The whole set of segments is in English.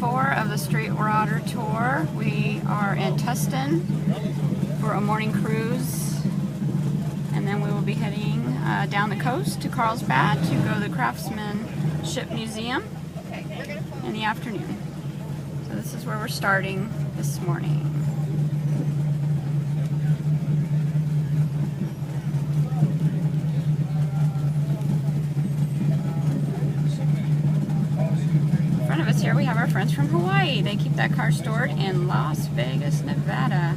4 of the Street Rodder Tour. We are in Tustin for a morning cruise, and then we will be heading down the coast to Carlsbad to go to the Craftsmanship Museum in the afternoon. So this is where we're starting this morning. In front of us here we have our friends from Hawaii. They keep that car stored in Las Vegas, Nevada.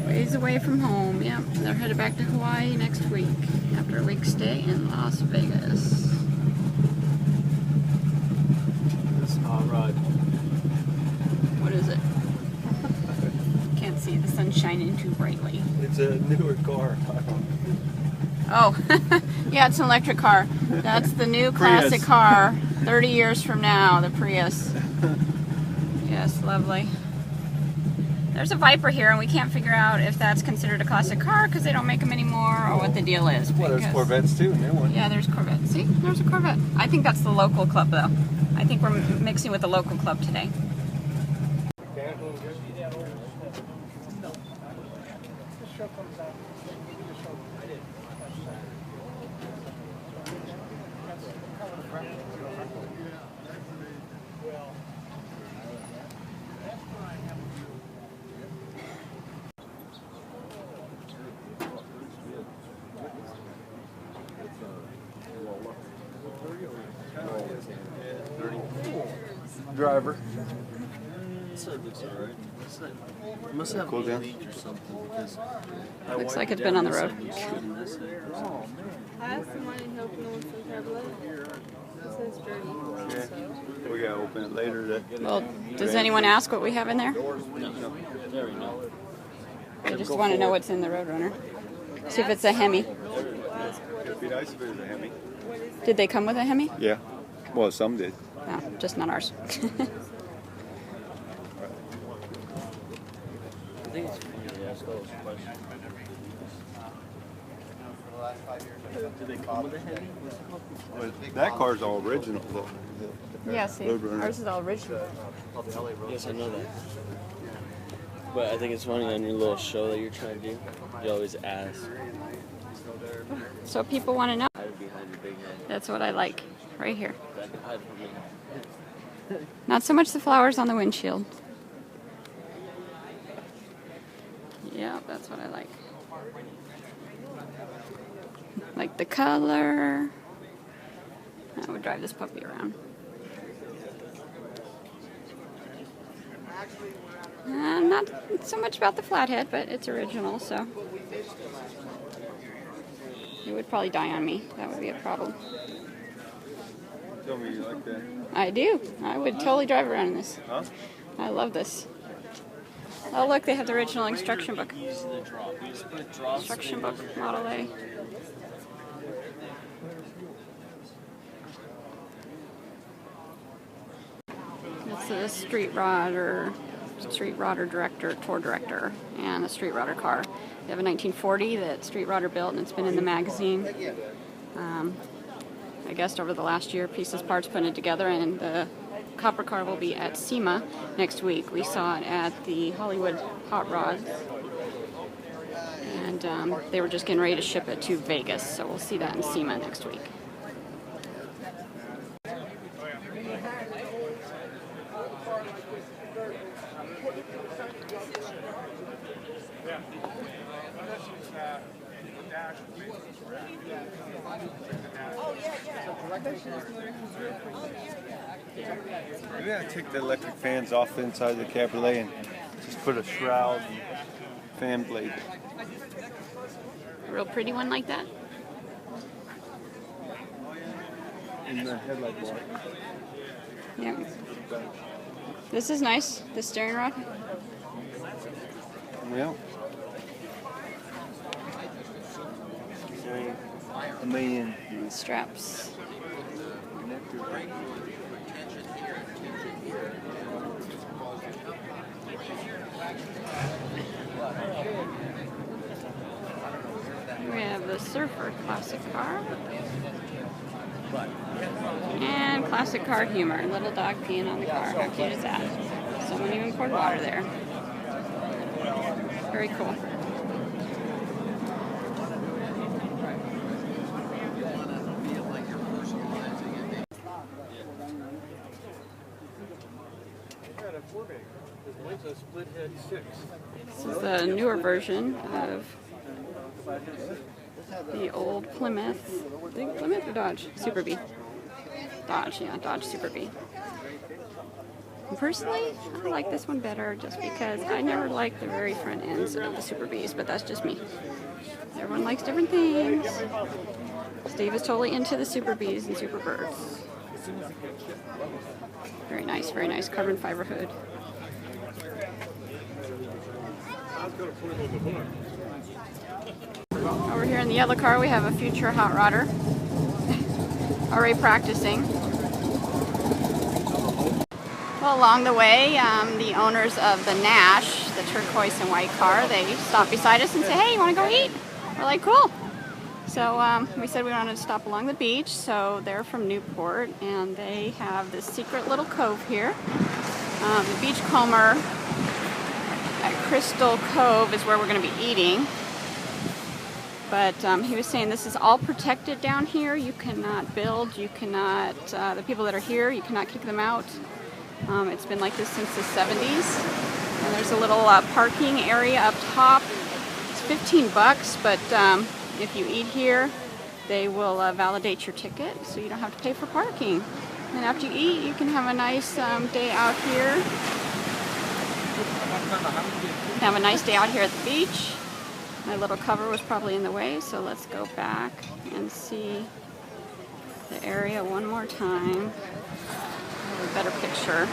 Ways away from home, yep. They're headed back to Hawaii next week after a week's stay in Las Vegas. This hot rod. What is it? Can't see, the sun's shining too brightly. It's a newer car. Oh, yeah, it's an electric car. That's the new classic car, 30 years from now, the Prius. Yes, lovely. There's a Viper here, and we can't figure out if that's considered a classic car because they don't make them anymore, or what the deal is. Well, there's Corvettes too, new one. Yeah, there's Corvettes. See, there's a Corvette. I think that's the local club, though. I think we're mixing with the local club today. Driver. Looks alright. It must have Cool a down. leak or something because Looks like it's been on the road. I asked the money help no one from Tablet. It says dirty. So. We gotta open it later. Well, does anyone ask what we have in there? They just want to know what's in the Roadrunner. See if it's a Hemi. It'd be nice if it was a Hemi. Did they come with a Hemi? Yeah. Well, some did. No, just not ours. I think it's funny to ask all those questions. Do they come with a Hemi? Well, that car's all original though. Yeah, see, Roadrunner. ours is all original. Yes, I know that. But I think it's funny on your little show that you're trying to do, you always ask. So people want to know. Hide behind your big head. That's what I like, right here. Hide from me. Not so much the flowers on the windshield. Yeah, that's what I like. Like the color. I would drive this puppy around. Not so much about the flathead, but it's original, so. It would probably die on me. That would be a problem. Tell me you like that. I do. I would totally drive around in this. Huh? I love this. Oh, look, they have the original instruction book. Instruction book, Model A. It's the Street Rodder director, tour director, and a Street Rodder car. They have a 1940 that Street Rodder built, and it's been in the magazine. I guess over the last year, pieces, parts, putting it together, and the copper car will be at SEMA next week. We saw it at the Hollywood Hot Rods, and they were just getting ready to ship it to Vegas, so we'll see that in SEMA next week. Maybe I take the electric fans off the inside of the cabriolet and just put a shroud and fan blade. A real pretty one like that? In the headlight bar. Yeah. This is nice, the steering rod. Yeah. A million. And straps. We have the Surfer classic car. And classic car humor. Little dog peeing on the car. How cute is that? Someone even poured water there. Very cool. This is the newer version of the old Plymouth. I think Plymouth or Dodge? Super Bee. Dodge, yeah, Dodge Super Bee. And personally, I like this one better just because I never liked the very front ends of the Super Bees, but that's just me. Everyone likes different things. Steve is totally into the Super Bees and Super Birds. Very nice carbon fiber hood. Over here in the yellow car we have a future hot rodder already practicing. Well, along the way, the owners of the Nash, the turquoise and white car, they stopped beside us and said, "Hey, you want to go eat?" We're like, "Cool." So we said we wanted to stop along the beach, so they're from Newport, and they have this secret little cove here. The beachcomber at Crystal Cove is where we're going to be eating. But he was saying this is all protected down here. You cannot build, you cannot, the people that are here, you cannot kick them out. It's been like this since the 70s. And there's a little parking area up top. It's $15, but if you eat here, they will validate your ticket, so you don't have to pay for parking. And after you eat, you can have a nice day out here. Have a nice day out here at the beach. My little cover was probably in the way, so let's go back and see the area one more time. A better picture.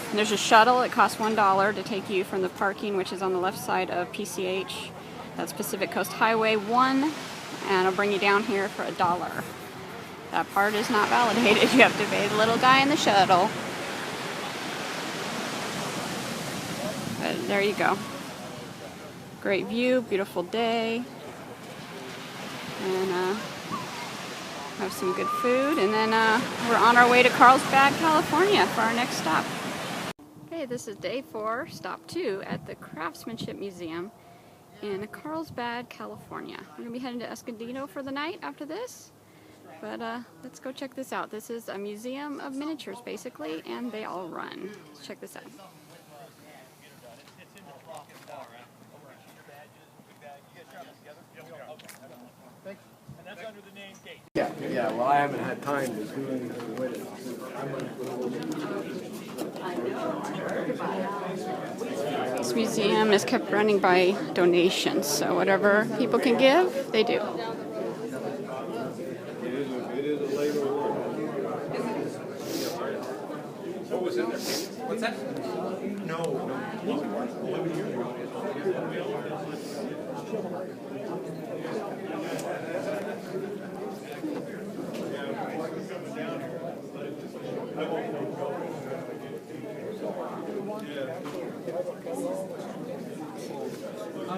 And there's a shuttle. It costs $1 to take you from the parking, which is on the left side of PCH. That's Pacific Coast Highway 1, and it'll bring you down here for $1. That part is not validated. You have to pay the little guy in the shuttle. But there you go. Great view, beautiful day. And have some good food. And then we're on our way to Carlsbad, California for our next stop. Okay, this is day 4, stop 2 at the Craftsmanship Museum in Carlsbad, California. We're going to be heading to Escondido for the night after this. But let's go check this out. This is a museum of miniatures, basically, and they all run. Let's check this out. Yeah, well, I haven't had time to do anything with it. This museum is kept running by donations, so whatever people can give, they do. It is a labor of love. What was in there? What's that? No. 11 years ago.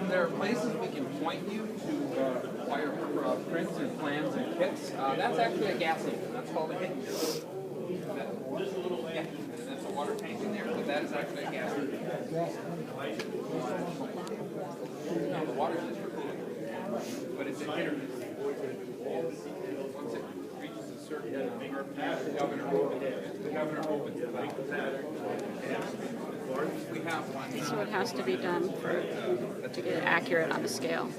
There are places we can point you to acquire prints and plans and kits. That's actually a gas engine. That's called a hidden engine. Yeah, that's a water tank in there, but that is actually a gas engine. No, the water's just for cooling, but it's a hit or miss. Once it reaches a certain the governor opens it like that. We have one. So it has to be done to get it accurate on the scale.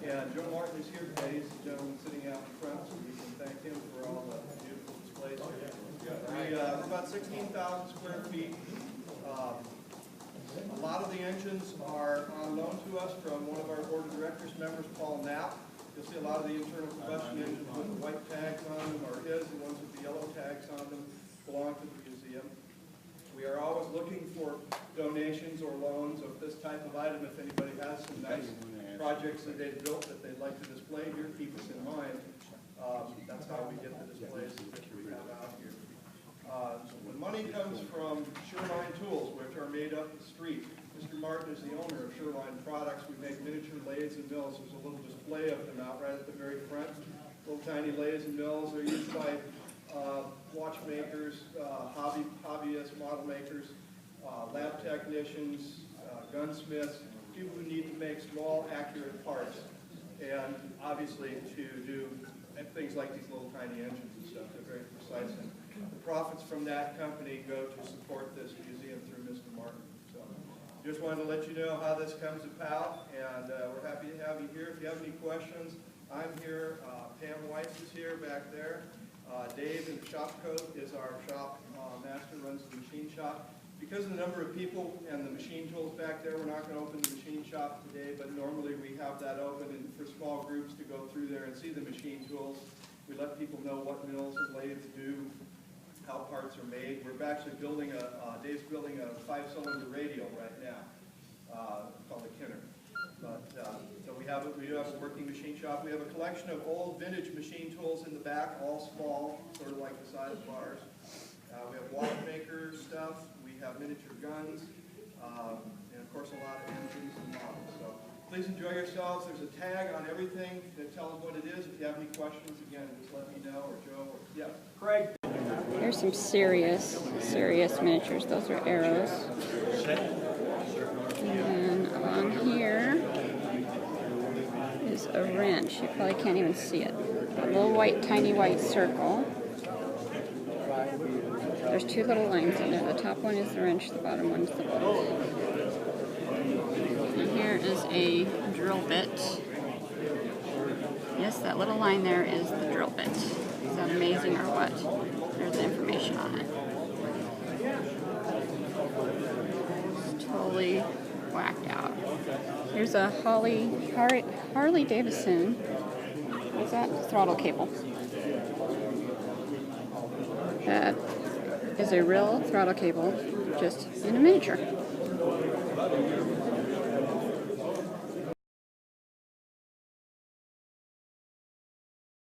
Yeah, Joe Martin is here today. He's the gentleman sitting out in front, so we can thank him for all the beautiful displays here. We about 16,000 square feet. A lot of the engines are on loan to us from one of our board of directors members, Paul Knapp. You'll see a lot of the internal combustion engines with the white tags on them are his. The ones with the yellow tags on them belong to the museum. We are always looking for donations or loans of this type of item. If anybody has some nice projects that they've built that they'd like to display here, keep us in mind. That's how we get the displays that we have out here. The money comes from Sherm tools, which are made up the street. Mr. Martin is the owner of Sherm Products. We make miniature lathes and mills. There's a little display of them out right at the very front. Little tiny lathes and mills are used by watchmakers, hobbyists, model makers, lab technicians, gunsmiths, people who need to make small, accurate parts, and obviously to do things like these little tiny engines and stuff. They're very precise, and the profits from that company go to support this museum through Mr. Martin. So just wanted to let you know how this comes about, and we're happy to have you here. If you have any questions, I'm here. Pam Weiss is here back there. Dave in the shop coat is our shop master, runs the machine shop. Because of the number of people and the machine tools back there, we're not going to open the machine shop today, but normally we have that open and for small groups to go through there and see the machine tools. We let people know what mills and lathes do, how parts are made. We're actually building Dave's building a 5-cylinder radial right now, called a Kinner. But, so we do have a working machine shop. We have a collection of old vintage machine tools in the back, all small, sort of like the size of ours. We have watchmaker stuff. We have miniature guns, and of course a lot of engines and models. So please enjoy yourselves. There's a tag on everything that tells what it is. If you have any questions, again, just let me know, or Joe, or yeah, Craig. Here's some serious miniatures. Those are arrows. And along here is a wrench. You probably can't even see it. A little tiny white circle. There's two little lines in there. The top one is the wrench, the bottom one's the bolt. And here is a drill bit. Yes, that little line there is the drill bit. Is that amazing or what? There's the information on it. It's totally whacked out. Here's a Harley Davidson. What's that? Throttle cable. That is a real throttle cable, just in a miniature.